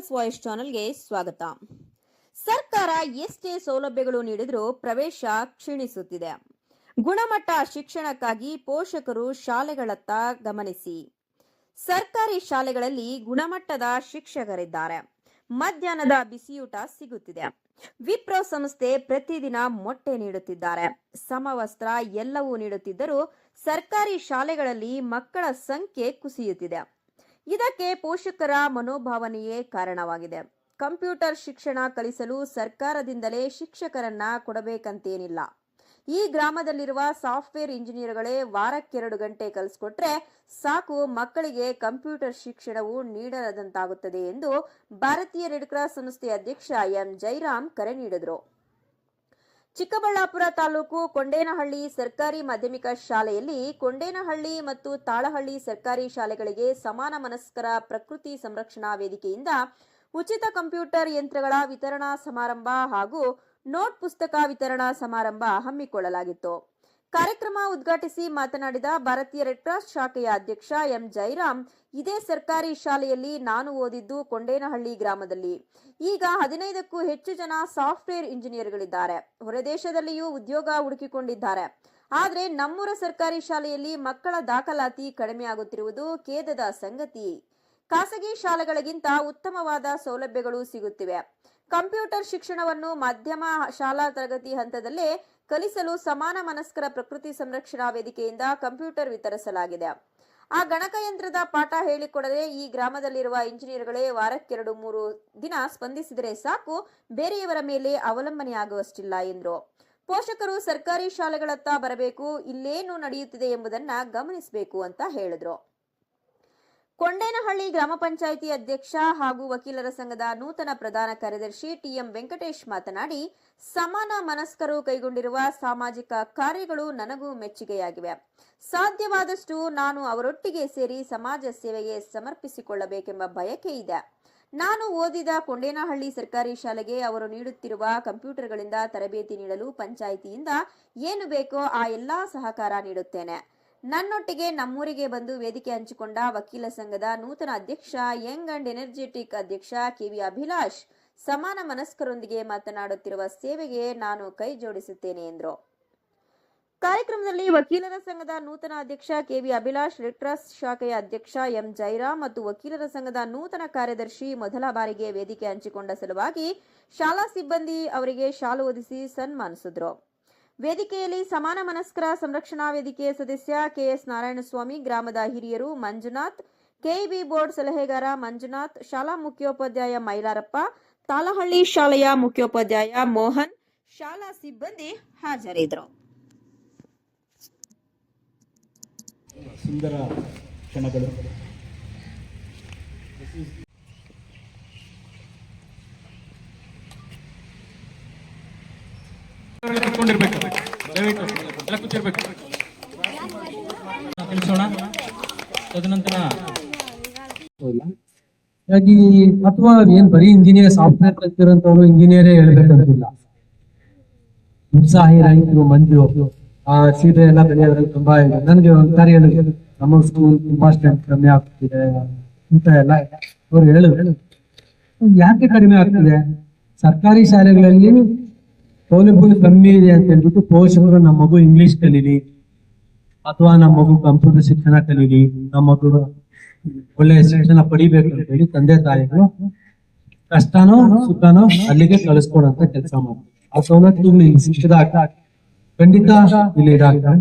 Success voice ಚಾನೆಲ್ಗೆ ಸ್ವಾಗತ. ಸರ್ಕಾರ ಎಷ್ಟೇ ಸೌಲಭ್ಯಗಳು ನೀಡಿದರೂ ಪ್ರವೇಶ ಕ್ಷೀಣಿಸುತ್ತಿದೆ. ಗುಣಮಟ್ಟ ಶಿಕ್ಷಣಕ್ಕಾಗಿ ಪೋಷಕರು ಶಾಲೆಗಳತ್ತ ಗಮನಿಸಿ. ಸರ್ಕಾರಿ ಶಾಲೆಗಳಲ್ಲಿ ಗುಣಮಟ್ಟದ ಶಿಕ್ಷಕರಿದ್ದಾರೆ. ಮಧ್ಯಾಹ್ನದ ಬಿಸಿಯೂಟ ಸಿಗುತ್ತಿದೆ. ವಿಪ್ರೋ ಸಂಸ್ಥೆ ಪ್ರತಿದಿನ ಮೊಟ್ಟೆ ನೀಡುತ್ತಿದ್ದಾರೆ. ಸಮವಸ್ತ್ರ ಎಲ್ಲವೂ ನೀಡುತ್ತಿದ್ದರೂ ಸರ್ಕಾರಿ ಶಾಲೆಗಳಲ್ಲಿ ಮಕ್ಕಳ ಸಂಖ್ಯೆ ಕುಸಿಯುತ್ತಿದೆ. ಇದಕ್ಕೆ ಪೋಷಕರ ಮನೋಭಾವನೆಯೇ ಕಾರಣವಾಗಿದೆ. ಕಂಪ್ಯೂಟರ್ ಶಿಕ್ಷಣ ಕಲಿಸಲು ಸರ್ಕಾರದಿಂದಲೇ ಶಿಕ್ಷಕರನ್ನ ಕೊಡಬೇಕಂತೇನಿಲ್ಲ. ಈ ಗ್ರಾಮದಲ್ಲಿರುವ ಸಾಫ್ಟ್ವೇರ್ ಇಂಜಿನಿಯರ್ಗಳೇ ವಾರಕ್ಕೆ 2 ಗಂಟೆ ಕಲಿಸ್ಕೊಟ್ರೆ ಸಾಕು, ಮಕ್ಕಳಿಗೆ ಕಂಪ್ಯೂಟರ್ ಶಿಕ್ಷಣವು ನೀಡದಂತಾಗುತ್ತದೆ ಎಂದು ಭಾರತೀಯ ರೆಡ್ ಕ್ರಾಸ್ ಸಂಸ್ಥೆ ಅಧ್ಯಕ್ಷ ಎಂ ಜೈರಾಮ್ ಕರೆ ನೀಡಿದರು. ಚಿಕ್ಕಬಳ್ಳಾಪುರ ತಾಲೂಕು ಕೊಂಡೇನಹಳ್ಳಿ ಸರ್ಕಾರಿ ಮಾಧ್ಯಮಿಕ ಶಾಲೆಯಲ್ಲಿ ಕೊಂಡೇನಹಳ್ಳಿ ಮತ್ತು ತಾಳಹಳ್ಳಿ ಸರ್ಕಾರಿ ಶಾಲೆಗಳಿಗೆ ಸಮಾನ ಮನಸ್ಕರ ಪ್ರಕೃತಿ ಸಂರಕ್ಷಣಾ ವೇದಿಕೆಯಿಂದ ಉಚಿತ ಕಂಪ್ಯೂಟರ್ ಯಂತ್ರಗಳ ವಿತರಣಾ ಸಮಾರಂಭ ಹಾಗೂ ನೋಟ್ ಪುಸ್ತಕ ವಿತರಣಾ ಸಮಾರಂಭ ಹಮ್ಮಿಕೊಳ್ಳಲಾಗಿತ್ತು. ಕಾರ್ಯಕ್ರಮ ಉದ್ಘಾಟಿಸಿ ಮಾತನಾಡಿದ ಭಾರತೀಯ ರೆಡ್ ಕ್ರಾಸ್ ಶಾಖೆಯ ಅಧ್ಯಕ್ಷ ಎಂ ಜೈರಾಮ್, ಇದೇ ಸರ್ಕಾರಿ ಶಾಲೆಯಲ್ಲಿ ನಾನು ಓದಿದ್ದು ಕೊಂಡೇನಹಳ್ಳಿ ಗ್ರಾಮದಲ್ಲಿ. ಈಗ 15ಕ್ಕೂ ಹೆಚ್ಚು ಜನ ಸಾಫ್ಟ್ವೇರ್ ಇಂಜಿನಿಯರ್ಗಳಿದ್ದಾರೆ. ಹೊರದೇಶದಲ್ಲಿಯೂ ಉದ್ಯೋಗ ಹುಡುಕಿಕೊಂಡಿದ್ದಾರೆ. ಆದರೆ ನಮ್ಮೂರ ಸರ್ಕಾರಿ ಶಾಲೆಯಲ್ಲಿ ಮಕ್ಕಳ ದಾಖಲಾತಿ ಕಡಿಮೆ ಆಗುತ್ತಿರುವುದು ಖೇದದ ಸಂಗತಿ. ಖಾಸಗಿ ಶಾಲೆಗಳಿಗಿಂತ ಉತ್ತಮವಾದ ಸೌಲಭ್ಯಗಳು ಸಿಗುತ್ತಿವೆ. ಕಂಪ್ಯೂಟರ್ ಶಿಕ್ಷಣವನ್ನು ಮಾಧ್ಯಮ ಶಾಲಾ ತರಗತಿ ಹಂತದಲ್ಲೇ ಕಲಿಸಲು ಸಮಾನ ಮನಸ್ಕರ ಪ್ರಕೃತಿ ಸಂರಕ್ಷಣಾ ವೇದಿಕೆಯಿಂದ ಕಂಪ್ಯೂಟರ್ ವಿತರಿಸಲಾಗಿದೆ. ಆ ಗಣಕಯಂತ್ರದ ಪಾಠ ಹೇಳಿಕೊಡದೆ ಈ ಗ್ರಾಮದಲ್ಲಿರುವ ಇಂಜಿನಿಯರ್ಗಳೇ ವಾರಕ್ಕೆ 2-3 ದಿನ ಸ್ಪಂದಿಸಿದರೆ ಸಾಕು, ಬೇರೆಯವರ ಮೇಲೆ ಅವಲಂಬನೆಯಾಗುವಷ್ಟಿಲ್ಲ ಎಂದರು. ಪೋಷಕರು ಸರ್ಕಾರಿ ಶಾಲೆಗಳತ್ತ ಬರಬೇಕು, ಇಲ್ಲೇನು ನಡೆಯುತ್ತಿದೆ ಎಂಬುದನ್ನ ಗಮನಿಸಬೇಕು ಅಂತ ಹೇಳಿದ್ರು. ಕೊಂಡೇನಹಳ್ಳಿ ಗ್ರಾಮ ಪಂಚಾಯಿತಿ ಅಧ್ಯಕ್ಷ ಹಾಗೂ ವಕೀಲರ ಸಂಘದ ನೂತನ ಪ್ರಧಾನ ಕಾರ್ಯದರ್ಶಿ ಟಿಎಂ ವೆಂಕಟೇಶ್ ಮಾತನಾಡಿ, ಸಮಾನ ಮನಸ್ಕರು ಕೈಗೊಂಡಿರುವ ಸಾಮಾಜಿಕ ಕಾರ್ಯಗಳು ನನಗೂ ಮೆಚ್ಚುಗೆಯಾಗಿವೆ. ಸಾಧ್ಯವಾದಷ್ಟು ನಾನು ಅವರೊಟ್ಟಿಗೆ ಸೇರಿ ಸಮಾಜ ಸೇವೆಗೆ ಸಮರ್ಪಿಸಿಕೊಳ್ಳಬೇಕೆಂಬ ಬಯಕೆ ಇದೆ. ನಾನು ಓದಿದ ಕೊಂಡೇನಹಳ್ಳಿ ಸರ್ಕಾರಿ ಶಾಲೆಗೆ ಅವರು ನೀಡುತ್ತಿರುವ ಕಂಪ್ಯೂಟರ್ಗಳಿಂದ ತರಬೇತಿ ನೀಡಲು ಪಂಚಾಯಿತಿಯಿಂದ ಏನು ಬೇಕೋ ಆ ಎಲ್ಲಾ ಸಹಕಾರ ನೀಡುತ್ತೇನೆ. ನನ್ನೊಟ್ಟಿಗೆ ನಮ್ಮೂರಿಗೆ ಬಂದು ವೇದಿಕೆ ಹಂಚಿಕೊಂಡ ವಕೀಲ ಸಂಘದ ನೂತನ ಅಧ್ಯಕ್ಷ ಯಂಗ್ ಅಂಡ್ ಎನರ್ಜೆಟಿಕ್ ಅಧ್ಯಕ್ಷ ಕೆವಿ ಅಭಿಲಾಷ್, ಸಮಾನ ಮನಸ್ಕರೊಂದಿಗೆ ಮಾತನಾಡುತ್ತಿರುವ ಸೇವೆಗೆ ನಾನು ಕೈ ಜೋಡಿಸುತ್ತೇನೆ ಎಂದರು. ಕಾರ್ಯಕ್ರಮದಲ್ಲಿ ವಕೀಲರ ಸಂಘದ ನೂತನ ಅಧ್ಯಕ್ಷ ಕೆವಿ ಅಭಿಲಾಷ್, ರೆಡ್ ಕ್ರಾಸ್ ಶಾಖೆಯ ಅಧ್ಯಕ್ಷ ಎಂ ಜೈರಾಮ್ ಮತ್ತು ವಕೀಲರ ಸಂಘದ ನೂತನ ಕಾರ್ಯದರ್ಶಿ ಮೊದಲ ಬಾರಿಗೆ ವೇದಿಕೆ ಹಂಚಿಕೊಂಡ ಸಲುವಾಗಿ ಶಾಲಾ ಸಿಬ್ಬಂದಿ ಅವರಿಗೆ ಶಾಲು ಹೊದಿಸಿ ಸನ್ಮಾನಿಸಿದರು. ವೇದಿಕೆಯಲ್ಲಿ ಸಮಾನ ಮನಸ್ಕರ ಸಂರಕ್ಷಣಾ ವೇದಿಕೆಯ ಸದಸ್ಯ ಕೆಎಸ್ ನಾರಾಯಣಸ್ವಾಮಿ, ಗ್ರಾಮದ ಹಿರಿಯರು ಮಂಜುನಾಥ್, ಕೆಇಬಿ ಬೋರ್ಡ್ ಸಲಹೆಗಾರ ಮಂಜುನಾಥ್, ಶಾಲಾ ಮುಖ್ಯೋಪಾಧ್ಯಾಯ ಮೈಲಾರಪ್ಪ, ತಾಳಹಳ್ಳಿ ಶಾಲೆಯ ಮುಖ್ಯೋಪಾಧ್ಯಾಯ ಮೋಹನ್, ಶಾಲಾ ಸಿಬ್ಬಂದಿ ಹಾಜರಿದ್ದರು. ಸುಂದರ ಕ್ಷಣಗಳು. ತದನಂತರ ಅಥವಾ ಏನ್ ಬರೀ ಇಂಜಿನಿಯರ್ ಸಾಫ್ಟ್ವೇರ್ ಕಲ್ತಿರೋಂಥವ್ರು ಇಂಜಿನಿಯರೇ ಹೇಳ್ಬೇಕಂತಿಲ್ಲ. ಉತ್ಸಾಹಿ ರೈತರು ಮಂಜು ಸೀರೆ ಎಲ್ಲ ಬೆಳೆಯೋದ್ರಲ್ಲಿ ತುಂಬಾ ಇದೆ. ನನಗೆ ಒಂದ್ಸಾರಿ ಹೇಳಿದ್ರು, ನಮ್ಮ ಸ್ಕೂಲ್ ತುಂಬಾ ಸ್ಟ್ರೆಂತ್ ಕಮ್ಮಿ ಆಗ್ತಿದೆ ಅಂತ ಎಲ್ಲ ಅವ್ರು ಹೇಳಿದ್ರು. ಯಾಕೆ ಕಡಿಮೆ ಆಗ್ತಿದೆ? ಸರ್ಕಾರಿ ಶಾಲೆಗಳಲ್ಲಿ ಸೌಲಭ್ಯ ಕಮ್ಮಿ ಇದೆ ಅಂತ ಹೇಳ್ಬಿಟ್ಟು ಪೋಷಕರು ನಮ್ಮ ಮಗು ಇಂಗ್ಲಿಷ್ ಕಲೀಲಿ ಅಥವಾ ನಮ್ಮ ಮಗು ಕಂಪ್ಯೂಟರ್ ಶಿಕ್ಷಣ ಕಲೀಲಿ, ನಮ್ಮ ಮಗು ಒಳ್ಳೆಯ ಶಿಕ್ಷಣ ಪಡಿಬೇಕು ಅಂತ ಹೇಳಿ ತಂದೆ ತಾಯಿಗಳು ಕಷ್ಟನೋ ಸುಖನೋ ಅಲ್ಲಿಗೆ ಕಳಿಸ್ಕೊಡಂತ ಕೆಲಸ ಮಾಡ್ತಾರೆ. ಆ ಸೌಲಭ್ಯಗಳು ಇಲ್ಲಿ ಶಿಕ್ಷಿದಾಗ ಖಂಡಿತ ಇಲ್ಲಿ ಇದಾಗ್ತಾರೆ.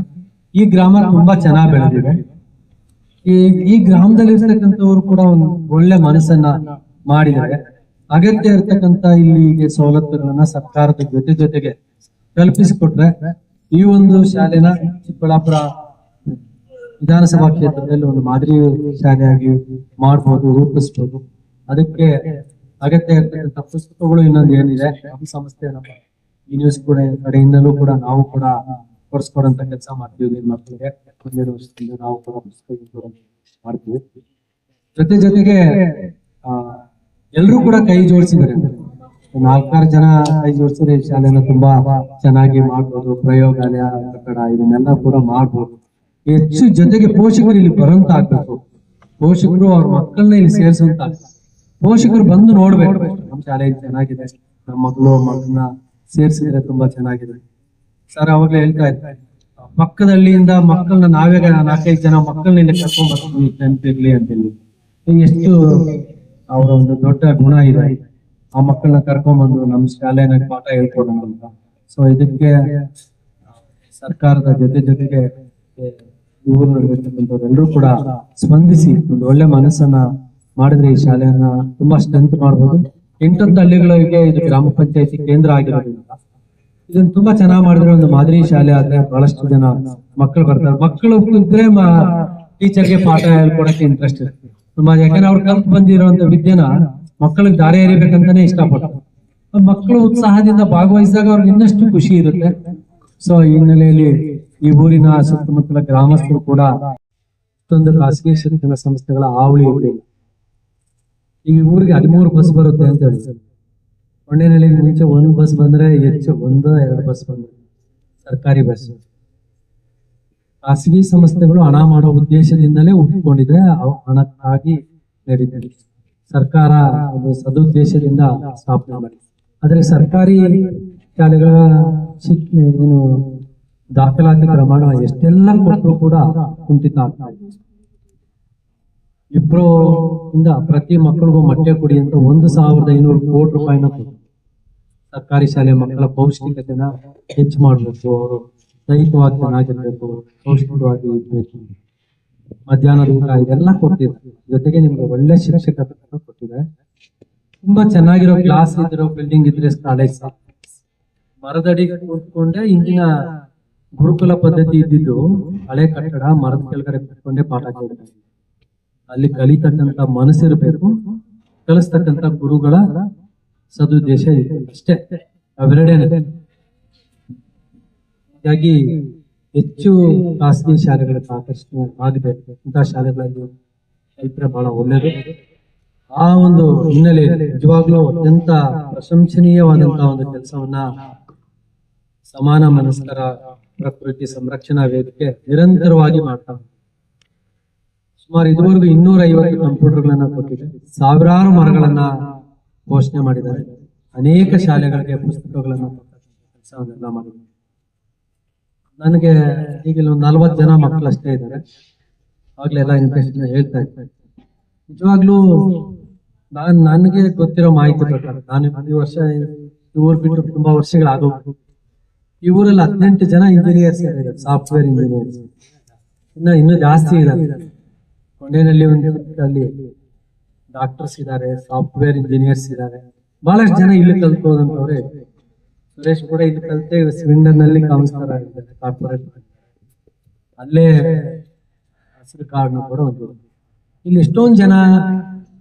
ಈ ಗ್ರಾಮ ತುಂಬಾ ಚೆನ್ನಾಗಿ ಬೆಳೆದಿದೆ. ಈ ಗ್ರಾಮದಲ್ಲಿ ಇರ್ತಕ್ಕಂಥವ್ರು ಕೂಡ ಒಂದು ಒಳ್ಳೆ ಮನಸ್ಸನ್ನ ಮಾಡಿದ್ದಾರೆ. ಅಗತ್ಯ ಇರ್ತಕ್ಕಂಥ ಇಲ್ಲಿಗೆ ಸವಲತ್ತುಗಳನ್ನ ಸರ್ಕಾರದ ಜೊತೆಗೆ ಕಲ್ಪಿಸಿಕೊಟ್ರೆ ಈ ಒಂದು ಶಾಲೆನ ಚಿಕ್ಕಬಳ್ಳಾಪುರ ವಿಧಾನಸಭಾ ಕ್ಷೇತ್ರದಲ್ಲಿ ಒಂದು ಮಾದರಿ ಶಾಲೆಯಾಗಿ ಮಾಡ್ಬೋದು, ರೂಪಿಸ್ಬೋದು. ಅದಕ್ಕೆ ಅಗತ್ಯ ಇರ್ತಕ್ಕಂಥ ಪುಸ್ತಕಗಳು ಇನ್ನೊಂದು ಏನಿದೆ, ನಮ್ಮ ಸಂಸ್ಥೆ ನಮ್ಮ ಈ ನ್ಯೂಸ್ ಕೂಡ ಕಡೆಯಿಂದಲೂ ಕೂಡ ನಾವು ಕೂಡ ಕೊಡಿಸ್ಕೊಡಂತ ಕೆಲಸ ಮಾಡ್ತೀವಿ. ಮಕ್ಕಳಿಗೆ 12 ವರ್ಷದಿಂದ ನಾವು ಕೂಡ ಪುಸ್ತಕ ಮಾಡ್ತೀವಿ. ಜೊತೆಗೆ ಎಲ್ರೂ ಕೂಡ ಕೈ ಜೋಡಿಸಿದ್ದಾರೆ. 4-6 ಜನ ಕೈ ಜೋಡಿಸಿದ್ರೆ ಈ ಶಾಲೆನ ತುಂಬಾ ಚೆನ್ನಾಗಿ ಮಾಡ್ಬೋದು. ಪ್ರಯೋಗಾಲಯ, ಕಟ್ಟಡ ಇದನ್ನೆಲ್ಲ ಕೂಡ ಮಾಡ್ಬೋದು. ಹೆಚ್ಚು ಜೊತೆಗೆ ಪೋಷಕರು ಇಲ್ಲಿ ಬರುವಂತ ಆಗ್ಬೇಕು. ಪೋಷಕರು ಅವ್ರ ಮಕ್ಕಳನ್ನ ಇಲ್ಲಿ ಸೇರಿಸುವಂತ ಪೋಷಕರು ಬಂದು ನೋಡ್ಬೇಕು, ನಮ್ಮ ಶಾಲೆ ಚೆನ್ನಾಗಿದೆ, ನಮ್ಮ ಮಗನ ಸೇರ್ಸಿದ್ರೆ ತುಂಬಾ ಚೆನ್ನಾಗಿದೆ. ಸರ್ ಅವಾಗ್ಲೇ ಹೇಳ್ತಾ ಇದ್ದಾರೆ, ಪಕ್ಕದಲ್ಲಿಂದ ಮಕ್ಕಳನ್ನ ನಾವೇ 4-5 ಜನ ಮಕ್ಕಳನ್ನ ಇಲ್ಲಿ ಕರ್ಕೊಂಡ್ ಬರ್ತೀವಿ ನೆನಪಿರ್ಲಿ ಅಂತೇಳಿ. ಎಷ್ಟು ಅವರ ಒಂದು ದೊಡ್ಡ ಗುಣ ಇದೆ, ಆ ಮಕ್ಕಳನ್ನ ಕರ್ಕೊಂಡ್ಬಂದು ನಮ್ಮ ಶಾಲೆನ ಪಾಠ ಹೇಳ್ಕೊಡೋಣ ಅಂತ. ಸೊ ಇದಕ್ಕೆ ಸರ್ಕಾರದ ಜೊತೆಗೆ ಊರಿನಲ್ಲಿರ್ತಕ್ಕಂಥವ್ರೆಲ್ಲರೂ ಕೂಡ ಸ್ಪಂದಿಸಿ ಒಂದು ಒಳ್ಳೆ ಮನಸ್ಸನ್ನ ಮಾಡಿದ್ರೆ ಈ ಶಾಲೆಯನ್ನ ತುಂಬಾ ಸ್ಟ್ರೆಂತ್ ಮಾಡ್ಬೋದು. 8 ಹಳ್ಳಿಗಳಿಗೆ ಇದು ಗ್ರಾಮ ಪಂಚಾಯತಿ ಕೇಂದ್ರ ಆಗಿರೋದ್ರಿಂದ ಇದನ್ನ ತುಂಬಾ ಚೆನ್ನಾಗಿ ಮಾಡಿದ್ರೆ ಒಂದು ಮಾದರಿ ಶಾಲೆ ಆದ್ರೆ ಬಹಳಷ್ಟು ಜನ ಮಕ್ಕಳು ಬರ್ತಾರೆ. ಮಕ್ಕಳು ಇದ್ರೆ ಟೀಚರ್ಗೆ ಪಾಠ ಹೇಳ್ಕೊಡಕ್ಕೆ ಇಂಟ್ರೆಸ್ಟ್ ಇರುತ್ತೆ ತುಂಬಾ. ಯಾಕಂದ್ರೆ ಅವ್ರು ಕಲ್ತು ಬಂದಿರುವಂತ ವಿದ್ಯೆನ ಮಕ್ಕಳಿಗೆ ದಾರಿ ಎರಿಬೇಕಂತಾನೆ ಇಷ್ಟಪಡ್ತಾರೆ. ಮಕ್ಕಳು ಉತ್ಸಾಹದಿಂದ ಭಾಗವಹಿಸಿದಾಗ ಅವ್ರಿಗೆ ಇನ್ನಷ್ಟು ಖುಷಿ ಇರುತ್ತೆ. ಸೊ ಈ ಹಿನ್ನೆಲೆಯಲ್ಲಿ ಈ ಊರಿನ ಸುತ್ತಮುತ್ತಲ ಗ್ರಾಮಸ್ಥರು ಕೂಡ ಇಷ್ಟೊಂದು ಖಾಸಗಿ ಶಿಕ್ಷಣ ಸಂಸ್ಥೆಗಳ ಹಾವಳಿ ಇದೆ. ಈ ಊರಿಗೆ 13 ಬಸ್ ಬರುತ್ತೆ ಅಂತ ಹೇಳ್ತಾರೆ. ಕೊಂಡೇನಹಳ್ಳಿಗೆ ಮುಂಚೆ 1 ಬಸ್ ಬಂದ್ರೆ ಹೆಚ್ಚು 1-2 ಬಸ್ ಬಂದ್ರೆ ಸರ್ಕಾರಿ ಬಸ್. ಖಾಸಗಿ ಸಂಸ್ಥೆಗಳು ಹಣ ಮಾಡೋ ಉದ್ದೇಶದಿಂದಲೇ ಹುಟ್ಟಿಕೊಂಡಿದೆ, ಹಣಕ್ಕಾಗಿ ನಡೀತಿದೆ. ಸರ್ಕಾರ ಒಂದು ಸದುದ್ದೇಶದಿಂದ ಸ್ಥಾಪನೆ ಮಾಡಿ. ಆದ್ರೆ ಸರ್ಕಾರಿ ಶಾಲೆಗಳ ಏನು ದಾಖಲಾತಿ ಪ್ರಮಾಣ ಎಷ್ಟೆಲ್ಲ ಕೊಟ್ಟರು ಕೂಡ ಕುಂಠಿತ ಆಗ್ತಾ ಇದೆ. ಇಬ್ರು ಇಂದ ಪ್ರತಿ ಮಕ್ಕಳಿಗೂ ಮೊಟ್ಟೆ ಕೊಡಿ ಅಂತ 1,500 ಕೋಟಿ ರೂಪಾಯಿನ ಸರ್ಕಾರಿ ಶಾಲೆ ಮಕ್ಕಳ ಪೌಷ್ಟಿಕತೆನ ಹೆಚ್ಚು ಮಾಡ್ಬೇಕು, ಅವರು ದೈಹಿಕವಾಗಿ ಚೆನ್ನಾಗಿರ್ಬೇಕು, ಪೌಷ್ಟಿಕವಾಗಿ ಇರ್ಬೇಕು, ಮಧ್ಯಾಹ್ನದ ಊಟ ಇದೆಲ್ಲ ಕೊಟ್ಟಿದ್ದಾರೆ. ಜೊತೆಗೆ ನಿಮ್ಗೆ ಒಳ್ಳೆ ಶಿಕ್ಷಕತೆ ಕೊಟ್ಟಿದ್ದಾರೆ. ತುಂಬಾ ಚೆನ್ನಾಗಿರೋ ಕ್ಲಾಸ್ ಇದ್ರೋ ಬಿಲ್ಡಿಂಗ್ ಇದ್ರೆ ಕಾಲೇಜ್ ಮರದಡಿ ಕೂತ್ಕೊಂಡೆ. ಇಂದಿನ ಗುರುಕುಲ ಪದ್ಧತಿ ಇದ್ದಿದ್ದು ಹಳೆ ಕಟ್ಟಡ, ಮರದ ಕೆಳಗಡೆ ಕೂತ್ಕೊಂಡೆ ಪಾಠ ಕೇಳ್ತಾರೆ. ಅಲ್ಲಿ ಕಲಿತಕ್ಕಂತ ಮನಸ್ಸಿರ್ಬೇಕು, ಕಲಿಸ್ತಕ್ಕಂತ ಗುರುಗಳ ಸದುದ್ದೇಶ ಇದೆ ಅಷ್ಟೇ, ಅವೆರಡೇನೆ. ಹೀಗಾಗಿ ಹೆಚ್ಚು ಖಾಸಗಿ ಶಾಲೆಗಳಿಗೆ ಆಕರ್ಷಣೆ ಆಗಿದೆ. ಇಂತಹ ಶಾಲೆಗಳಲ್ಲಿ ಕಲಿತರೆ ಬಹಳ ಒಳ್ಳೇದು. ಆ ಒಂದು ಹಿನ್ನೆಲೆಯಲ್ಲಿ ನಿಜವಾಗ್ಲೂ ಅತ್ಯಂತ ಪ್ರಶಂಸನೀಯವಾದಂತಹ ಒಂದು ಕೆಲಸವನ್ನ ಸಮಾನ ಮನಸ್ಕರ ಪ್ರಕೃತಿ ಸಂರಕ್ಷಣಾ ವೇದಿಕೆ ನಿರಂತರವಾಗಿ ಮಾಡ್ತಾ ಸುಮಾರು ಇದುವರೆಗೂ 250 ಕಂಪ್ಯೂಟರ್ಗಳನ್ನ ಕೊಟ್ಟಿದೆ, ಸಾವಿರಾರು ಮರಗಳನ್ನ ಘೋಷಣೆ ಮಾಡಿದ್ದಾರೆ, ಅನೇಕ ಶಾಲೆಗಳಿಗೆ ಪುಸ್ತಕಗಳನ್ನ ಕೆಲಸವನ್ನೆಲ್ಲ ಮಾಡಿದ್ದಾರೆ. ನನಗೆ ಈಗ 40 ಜನ ಮಕ್ಕಳಷ್ಟೇ ಇದ್ದಾರೆ. ಆಗ್ಲೆಲ್ಲ ಇಂಟ್ರೆಸ್ಟ್ ಹೇಳ್ತಾ ಇದ್ದಾರೆ. ನಿಜವಾಗ್ಲೂ ನನಗೆ ಗೊತ್ತಿರೋ ಮಾಹಿತಿ ಪ್ರಕಾರ ನಾನು ಈ ವರ್ಷ ಊರ್ ಬಿಟ್ಟು ತುಂಬಾ ವರ್ಷಗಳಾಗೋಗ್ತು. ಈ ಊರಲ್ಲಿ 18 ಜನ ಇಂಜಿನಿಯರ್ಸ್ ಇದ್ದಾರೆ, ಸಾಫ್ಟ್ವೇರ್ ಇಂಜಿನಿಯರ್ಸ್. ಇನ್ನೂ ಜಾಸ್ತಿ ಇದ್ದಾರೆ. ಕೊಂಡೇನಹಳ್ಳಿ ಅಲ್ಲಿ ಡಾಕ್ಟರ್ಸ್ ಇದ್ದಾರೆ, ಸಾಫ್ಟ್ವೇರ್ ಇಂಜಿನಿಯರ್ಸ್ ಇದ್ದಾರೆ. ಬಹಳಷ್ಟು ಜನ ಇಲ್ಲಿ ಕಲ್ತ್ಕೋದಂತವ್ರೆ. ಸುರೇಶ್ ಕೂಡ ಇಲ್ಲಿ ಕಲ್ತೆ ಸ್ವಿಂಡನ್ ನಲ್ಲಿ ಕೌನ್ಸಿಲರ್ ಆಗಿದ್ದಾರೆ, ಕಾರ್ಪೊರೇಟ್. ಅಲ್ಲೇ ಹಸಿರು ಕಾರ್ಡ್ನ ಕೂಡ ಒಂದು. ಇಲ್ಲಿ ಎಷ್ಟೊಂದು ಜನ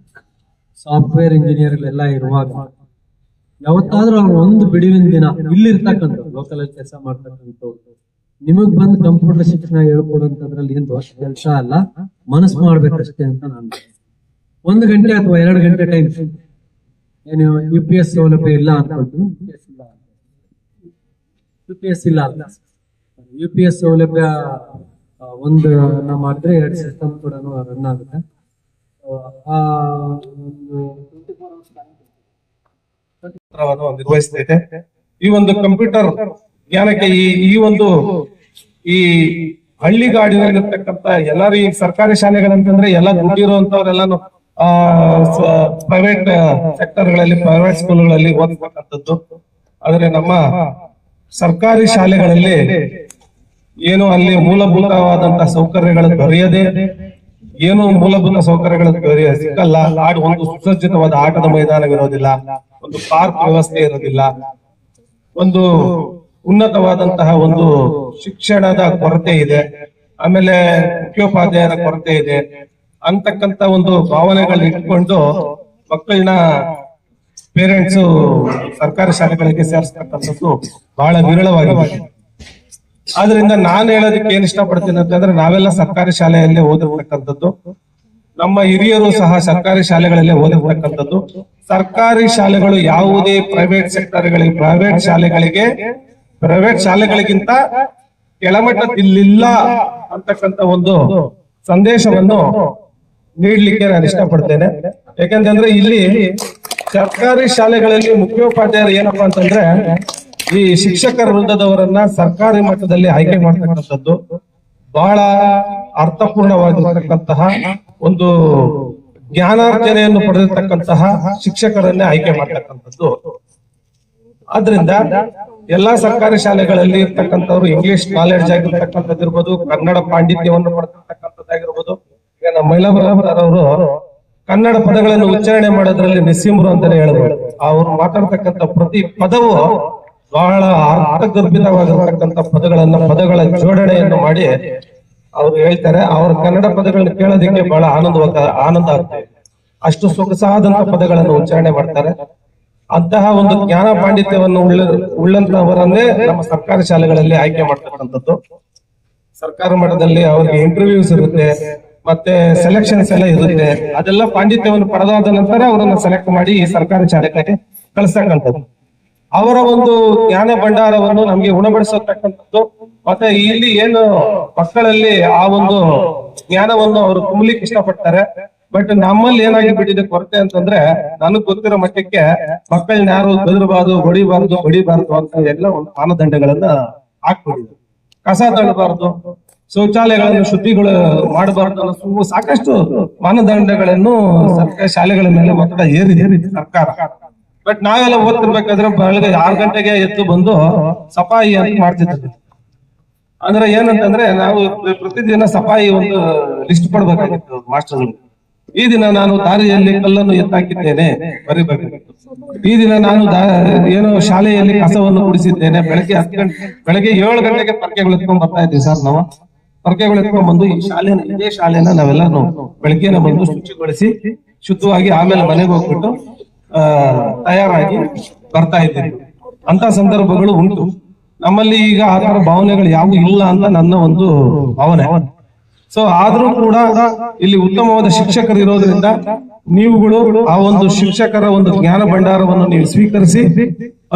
ಸಾಫ್ಟ್ವೇರ್ ಇಂಜಿನಿಯರ್ಗಳೆಲ್ಲ ಇರುವಾಗ ಯಾವತ್ತಾದ್ರೂ ಅವ್ರು ಒಂದು ಬಿಡುವಿನ ದಿನ ಇಲ್ಲಿರ್ತಕ್ಕಂಥ ಲೋಕಲ್ ಅಲ್ಲಿ ಕೆಲಸ ಮಾಡ್ತಕ್ಕಂಥವ್ರು ನಿಮಗ್ ಬಂದು ಕಂಪ್ಯೂಟರ್ ಶಿಕ್ಷಣ ಹೇಳ್ಕೊಡುವಂತದ್ರಲ್ಲಿ ಏನ್ ದೋಷ ಕೆಲಸ ಅಲ್ಲ, ಮನಸ್ಸು ಮಾಡ್ಬೇಕಷ್ಟೇ ಅಂತ ನಾನು 1 ಗಂಟೆ ಅಥವಾ 2 ಗಂಟೆ ಟೈಮ್ ಏನು UPS ಸೌಲಭ್ಯ ಇಲ್ಲ ಅನ್ಕೊಳ್ತೀನಿ. UPS ಸೌಲಭ್ಯ ಒಂದು ಮಾಡಿದ್ರೆ 2 ಸಿಸ್ಟಮ್ ಕೂಡ ರನ್ ಆಗುತ್ತೆ. ನಿರ್ವಹಿಸ್ತೈತೆ. ಈ ಒಂದು ಕಂಪ್ಯೂಟರ್ ಜ್ಞಾನಕ್ಕೆ ಈ ಹಳ್ಳಿಗಾಡಿನಲ್ಲಿರ್ತಕ್ಕಂಥ ಎಲ್ಲರೂ ಈ ಸರ್ಕಾರಿ ಶಾಲೆಗಳಂತಂದ್ರೆ ಎಲ್ಲ ದುಡ್ಡಿರುವಂತವ್ರೆಲ್ಲಾನು ಪ್ರೈವೇಟ್ ಸೆಕ್ಟರ್ಗಳಲ್ಲಿ, ಪ್ರೈವೇಟ್ ಸ್ಕೂಲ್ಗಳಲ್ಲಿ ಓದ್ತಕ್ಕಂಥದ್ದು. ಆದ್ರೆ ನಮ್ಮ ಸರ್ಕಾರಿ ಶಾಲೆಗಳಲ್ಲಿ ಏನು ಅಲ್ಲಿ ಮೂಲಭೂತವಾದಂತಹ ಸೌಕರ್ಯಗಳು ದೊರೆಯದೆ, ಏನು ಮೂಲಭೂತ ಸೌಕರ್ಯಗಳು ಸಿಕ್ಕಲ್ಲ. ಒಂದು ಸುಸಜ್ಜಿತವಾದ ಆಟದ ಮೈದಾನವಿರೋದಿಲ್ಲ, ಒಂದು ಪಾರ್ಕ್ ವ್ಯವಸ್ಥೆ ಇರೋದಿಲ್ಲ, ಒಂದು ಉನ್ನತವಾದಂತಹ ಒಂದು ಶಿಕ್ಷಣದ ಕೊರತೆ ಇದೆ, ಆಮೇಲೆ ಮುಖ್ಯೋಪಾಧ್ಯಾಯರ ಕೊರತೆ ಇದೆ ಅಂತಕ್ಕಂತ ಒಂದು ಭಾವನೆಗಳನ್ನ ಇಟ್ಕೊಂಡು ಮಕ್ಕಳನ್ನ ಪೇರೆಂಟ್ಸ್ ಸರ್ಕಾರಿ ಶಾಲೆಗಳಿಗೆ ಸೇರಿಸ್ತಕ್ಕಂಥದ್ದು ಬಹಳ ವಿರಳವಾಗಿದೆ. ಆದ್ರಿಂದ ನಾನು ಹೇಳೋದಕ್ಕೆ ಏನ್ ಇಷ್ಟಪಡ್ತೀನಿ ಅಂತಂದ್ರೆ, ನಾವೆಲ್ಲ ಸರ್ಕಾರಿ ಶಾಲೆಯಲ್ಲೇ ಓದಿರ್ತಕ್ಕಂಥದ್ದು, ನಮ್ಮ ಹಿರಿಯರು ಸಹ ಸರ್ಕಾರಿ ಶಾಲೆಗಳಲ್ಲೇ ಓದಿರ್ತಕ್ಕಂಥದ್ದು. ಸರ್ಕಾರಿ ಶಾಲೆಗಳು ಯಾವುದೇ ಪ್ರೈವೇಟ್ ಸೆಕ್ಟರ್ಗಳಿಗೆ, ಪ್ರೈವೇಟ್ ಶಾಲೆಗಳಿಗಿಂತ ಕೆಳಮಟ್ಟದಿಲ್ಲ ಅಂತಕ್ಕಂಥ ಒಂದು ಸಂದೇಶವನ್ನು ನೀಡ್ಲಿಕ್ಕೆ ನಾನು ಇಷ್ಟಪಡ್ತೇನೆ. ಯಾಕಂತಂದ್ರೆ ಇಲ್ಲಿ ಸರ್ಕಾರಿ ಶಾಲೆಗಳಲ್ಲಿ ಮುಖ್ಯೋಪಾಧ್ಯಾಯರು ಏನಪ್ಪಾ ಅಂತಂದ್ರೆ ಈ ಶಿಕ್ಷಕರ ವೃಂದದವರನ್ನ ಸರ್ಕಾರಿ ಮಟ್ಟದಲ್ಲಿ ಆಯ್ಕೆ ಮಾಡ್ತಕ್ಕಂಥದ್ದು ಬಹಳ ಅರ್ಥಪೂರ್ಣವಾಗಿರತಕ್ಕಂತಹ ಒಂದು ಜ್ಞಾನಾರ್ಜನೆಯನ್ನು ಪಡೆದಿರ್ತಕ್ಕಂತಹ ಶಿಕ್ಷಕರನ್ನೇ ಆಯ್ಕೆ ಮಾಡ್ತಕ್ಕಂಥದ್ದು. ಆದ್ರಿಂದ ಎಲ್ಲಾ ಸರ್ಕಾರಿ ಶಾಲೆಗಳಲ್ಲಿ ಇರ್ತಕ್ಕಂಥವ್ರು ಇಂಗ್ಲಿಷ್ ನಾಲೆಡ್ಜ್ ಆಗಿರ್ತಕ್ಕಂಥದ್ದಿರ್ಬೋದು, ಕನ್ನಡ ಪಾಂಡಿತ್ಯವನ್ನು ಪಡೆದಿರ್ತಕ್ಕಂಥದ್ದಾಗಿರ್ಬೋದು. ಈಗ ನಮ್ಮ ಮೈಲಾರವರು ಕನ್ನಡ ಪದಗಳನ್ನು ಉಚ್ಚಾರಣೆ ಮಾಡೋದ್ರಲ್ಲಿ ನಿಸ್ಸೀಮರು ಅಂತಾನೆ ಹೇಳ್ಬೋದು. ಅವ್ರು ಮಾತಾಡ್ತಕ್ಕಂಥ ಪ್ರತಿ ಪದವು ಬಹಳ ಅರ್ಥಗರ್ಭಿತವಾಗಿರ್ತಕ್ಕಂಥ ಪದಗಳ ಜೋಡಣೆಯನ್ನು ಮಾಡಿ ಅವ್ರು ಹೇಳ್ತಾರೆ. ಅವ್ರ ಕನ್ನಡ ಪದಗಳನ್ನ ಕೇಳೋದಕ್ಕೆ ಬಹಳ ಆನಂದ ಆಗ್ತದೆ. ಅಷ್ಟು ಸೊಗಸಾದಂತ ಪದಗಳನ್ನು ಉಚ್ಚಾರಣೆ ಮಾಡ್ತಾರೆ. ಅಂತಹ ಒಂದು ಜ್ಞಾನ ಪಾಂಡಿತ್ಯವನ್ನು ಉಳ್ಳಂತವರನ್ನೇ ನಮ್ಮ ಸರ್ಕಾರಿ ಶಾಲೆಗಳಲ್ಲಿ ಆಯ್ಕೆ ಮಾಡ್ತಕ್ಕಂಥದ್ದು. ಸರ್ಕಾರ ಮಟ್ಟದಲ್ಲಿ ಅವ್ರಿಗೆ ಇಂಟರ್ವ್ಯೂಸ್ ಇರುತ್ತೆ, ಮತ್ತೆ ಸೆಲೆಕ್ಷನ್ಸ್ ಎಲ್ಲ ಇರುತ್ತೆ. ಅದೆಲ್ಲ ಪಾಂಡಿತ್ಯವನ್ನು ಪಡೆದಾದ ನಂತರ ಅವರನ್ನ ಸೆಲೆಕ್ಟ್ ಮಾಡಿ ಈ ಸರ್ಕಾರಿ ಶಾಲೆಗಳಿಗೆ ಕಳಿಸ್ತಕ್ಕಂಥದ್ದು. ಅವರ ಒಂದು ಜ್ಞಾನ ಭಂಡಾರವನ್ನು ನಮ್ಗೆ ಉಣಬಡಿಸತಕ್ಕಂಥದ್ದು. ಮತ್ತೆ ಇಲ್ಲಿ ಏನು ಮಕ್ಕಳಲ್ಲಿ ಆ ಒಂದು ಜ್ಞಾನವನ್ನು ಅವರು ತುಂಬಲಿಕ್ಕೆ ಇಷ್ಟಪಡ್ತಾರೆ. ಬಟ್ ನಮ್ಮಲ್ಲಿ ಏನಾಗಿ ಬಿಟ್ಟಿದೆ ಕೊರತೆ ಅಂತಂದ್ರೆ, ನನಗ್ ಗೊತ್ತಿರೋ ಮಟ್ಟಕ್ಕೆ ಮಕ್ಕಳನ್ನ ಯಾರು ಬೆದರಬಾರ್ದು, ಹೊಡಿಬಾರ್ದು ಅಂತ ಎಲ್ಲ ಒಂದು ಮಾನದಂಡಗಳನ್ನ ಹಾಕ್ಬಿಟ್ಟಿದೆ. ಕಸ ತಳ್ಳಬಾರ್ದು, ಶೌಚಾಲಯಗಳನ್ನು ಶುದ್ಧಿಗಳು ಮಾಡಬಾರ್ದು ಅನ್ನೋ ಸಾಕಷ್ಟು ಮಾನದಂಡಗಳನ್ನು ಸರ್ಕಾರಿ ಶಾಲೆಗಳ ಮೇಲೆ ಒತ್ತಡ ಏರಿದೆ ಸರ್ಕಾರ. ಬಟ್ ನಾವೆಲ್ಲ ಓದ್ತಿರ್ಬೇಕಾದ್ರೆ ಬೆಳಗ್ಗೆ 6 ಗಂಟೆಗೆ ಎದ್ದು ಬಂದು ಸಫಾಯಿ ಅಂತ ಮಾಡ್ತಿದ್ವಿ. ಅಂದ್ರೆ ಏನಂತಂದ್ರೆ ನಾವು ಪ್ರತಿದಿನ ಸಫಾಯಿ ಒಂದು ಲಿಸ್ಟ್ ಕೊಡ್ಬೇಕಾಗಿತ್ತು ಮಾಸ್ಟರ್ಗಳು. ಈ ದಿನ ನಾನು ದಾರಿಯಲ್ಲಿ ಕಲ್ಲನ್ನು ಎತ್ತಾಕಿದ್ದೇನೆ ಬರಿಬೇಕಾಗಿತ್ತು. ಈ ದಿನ ನಾನು ಏನು ಶಾಲೆಯಲ್ಲಿ ಕಸವನ್ನು ಗುಡಿಸಿದ್ದೇನೆ. ಬೆಳಗ್ಗೆ 7 ಗಂಟೆಗೆ ಪರ್ಕೆಗಳು ಎತ್ಕೊಂಡ್ ಬರ್ತಾ ಇದ್ವಿ ಸರ್. ನಾವು ಪರ್ಕೆಗಳು ಎತ್ಕೊಂಡ್ ಬಂದು ಇದೇ ಶಾಲೆನ ನಾವೆಲ್ಲ ಬೆಳಗ್ಗೆನ ಬಂದು ಶುಚಿಗೊಳಿಸಿ ಶುದ್ಧವಾಗಿ ಆಮೇಲೆ ಮನೆಗೆ ಹೋಗ್ಬಿಟ್ಟು ತಯಾರಾಗಿ ಬರ್ತಾ ಇದ್ದೀವಿ. ಅಂತ ಸಂದರ್ಭಗಳು ಉಂಟು. ನಮ್ಮಲ್ಲಿ ಈಗ ಆ ತರ ಭಾವನೆಗಳು ಯಾವು ಇಲ್ಲ ಅಂತ ನನ್ನ ಒಂದು ಭಾವನೆ. ಸೊ ಆದ್ರೂ ಕೂಡ ಇಲ್ಲಿ ಉತ್ತಮವಾದ ಶಿಕ್ಷಕರು ಇರೋದ್ರಿಂದ ನೀವುಗಳು ಆ ಒಂದು ಶಿಕ್ಷಕರ ಒಂದು ಜ್ಞಾನ ಭಂಡಾರವನ್ನು ನೀವು ಸ್ವೀಕರಿಸಿ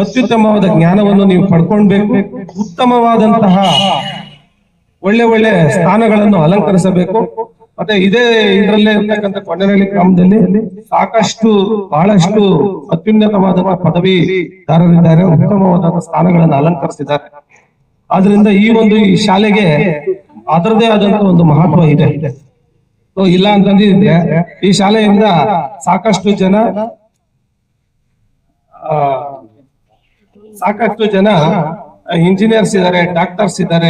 ಅತ್ಯುತ್ತಮವಾದ ಜ್ಞಾನವನ್ನು ನೀವು ಪಡ್ಕೊಳ್ಬೇಕು. ಉತ್ತಮವಾದಂತಹ ಒಳ್ಳೆ ಸ್ಥಾನಗಳನ್ನು ಅಲಂಕರಿಸಬೇಕು. ಮತ್ತೆ ಇದೇ ಇದರಲ್ಲೇ ಇರ್ತಕ್ಕಂಥ ಕೊಂಡನಹಳ್ಳಿ ಗ್ರಾಮದಲ್ಲಿ ಬಹಳಷ್ಟು ಅತ್ಯುನ್ನತವಾದ ಪದವೀಧರರಿದ್ದಾರೆ, ಉತ್ತಮವಾದ ಸ್ಥಾನಗಳನ್ನು ಅಲಂಕರಿಸಿದ್ದಾರೆ. ಆದ್ರಿಂದ ಈ ಶಾಲೆಗೆ ಅದರದೇ ಆದಂತ ಒಂದು ಮಹತ್ವ ಇದೆ. ಇಲ್ಲ ಅಂತಂದಿದ್ರೆ ಈ ಶಾಲೆಯಿಂದ ಸಾಕಷ್ಟು ಜನ ಇಂಜಿನಿಯರ್ಸ್ ಇದ್ದಾರೆ, ಡಾಕ್ಟರ್ಸ್ ಇದ್ದಾರೆ,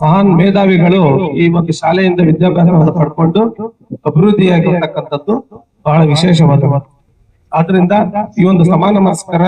ಮಹಾನ್ ಮೇಧಾವಿಗಳು ಈ ಒಂದು ಶಾಲೆಯಿಂದ ವಿದ್ಯಾಭ್ಯಾಸವನ್ನು ಪಡ್ಕೊಂಡು ಅಭಿವೃದ್ಧಿಯಾಗಿರ್ತಕ್ಕಂಥದ್ದು ಬಹಳ ವಿಶೇಷವಾದ. ಆದ್ರಿಂದ ಈ ಒಂದು ಸಮಾನ ಮನಸ್ಕರ